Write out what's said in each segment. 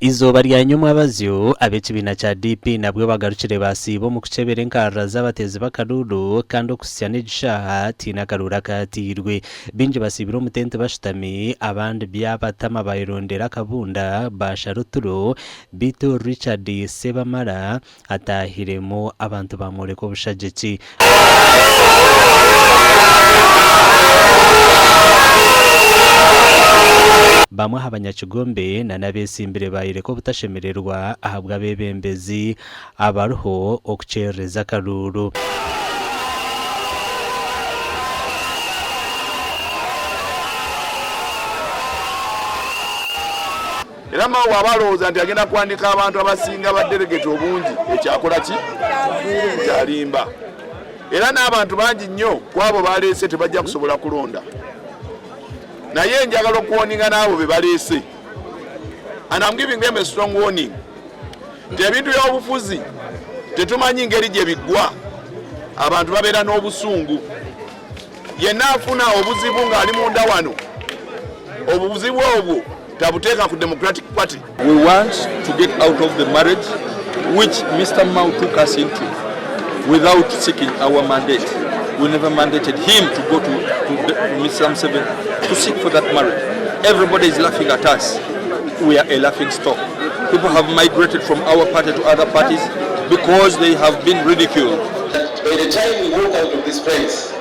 Izoba rya nyuma abazyo ab'ekibiina kya DP nabwe bagarukire basiiba omu kukyebera enkarra z'abatezi b'akaruru kandi okusya n'egishaha tiina karura katirwe bingi basiibire omutente bashutami abandi byabatama bayirondera akabunda basharuturo Bito Richard Sebamara atahiremu abantu bamureka obushageki bamwe abanyakigombe na n'abesimbire bayireka obutashemererwa ahabwa abebembezi abariho okukyereza akaruru era mawe abalowooza nti agenda kuwandika abantu abasinga ba delegate obungi ekyakola ki kyalimba era n'abantu bangi nnyo kwabo baleese tebajja kusobola kulonda naye njagala okuwoninga n'abo be baleese and I'm giving them a strong warning nti ebintu by'obufuzi tetumanyi ngeri gye biggwa abantu babeera n'obusungu yenna afuna obuzibu ng'ali munda wano obuzibu obwo tabuteeka ku Democratic Party. We want to get out of the marriage which Mr. Mao took us into without seeking our mandate. We never mandated him to go to Mr. Museveni to seek for that marriage. Everybody is laughing at us. We are a laughing stock. People have migrated from our party to other parties because they have been ridiculed. By the time we walk out of this place,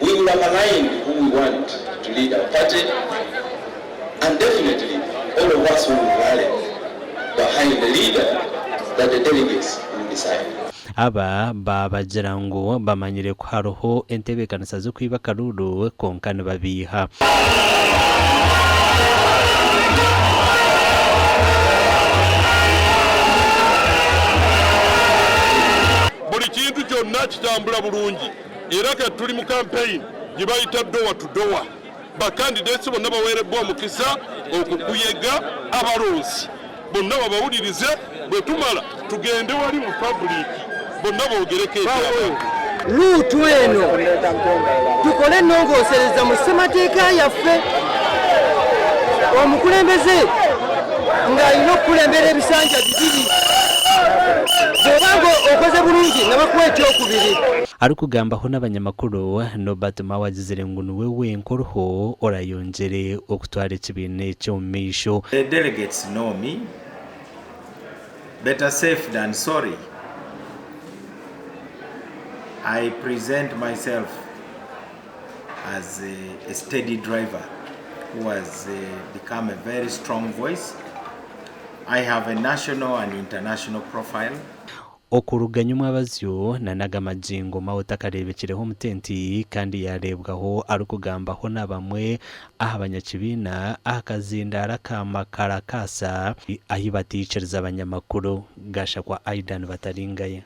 we will have aligned who we want to lead our party, and definitely all of us will rally behind the leader that the delegates will decide. Aba babagira ngo bamanyire ko hariho entebekanisa zo kwiba karuru konka nibabiha buli kintu kyonna kitambula bulungi era ke tuli mu campaign gye bayita dowa to dowa bakandidates bonna baweerebbwa omukisa okukuyega abalonzi bonna babawulirize bwe tumala tugende wali mu public bonna boogereko luutu eno tukole ennongoosereza mu ssemateeka yaffe omukulembeze ng'alina okukulembera ebisanja bibiri bw'obanga okoze bulungi nga bakuwa ekyokubiri ari kugambaho n'abanyamakuru Nobert Mao agizire ngu niwe wenkoruho orayongere okutwara ekibiina ekyomu maisho. The delegates know me. Better safe than sorry. I present myself as a steady driver who has become a very strong voice. I have a national and international profile. Okuruganya umwabazyo na nagamajingo Mao takarebekireho mutenti kandi yarebwaho ari kugambaho nabamwe abanyakibiina akazindara kama karakasa ahibaticiriza abanyamakuru gasha kwa Aidan Bataringaye.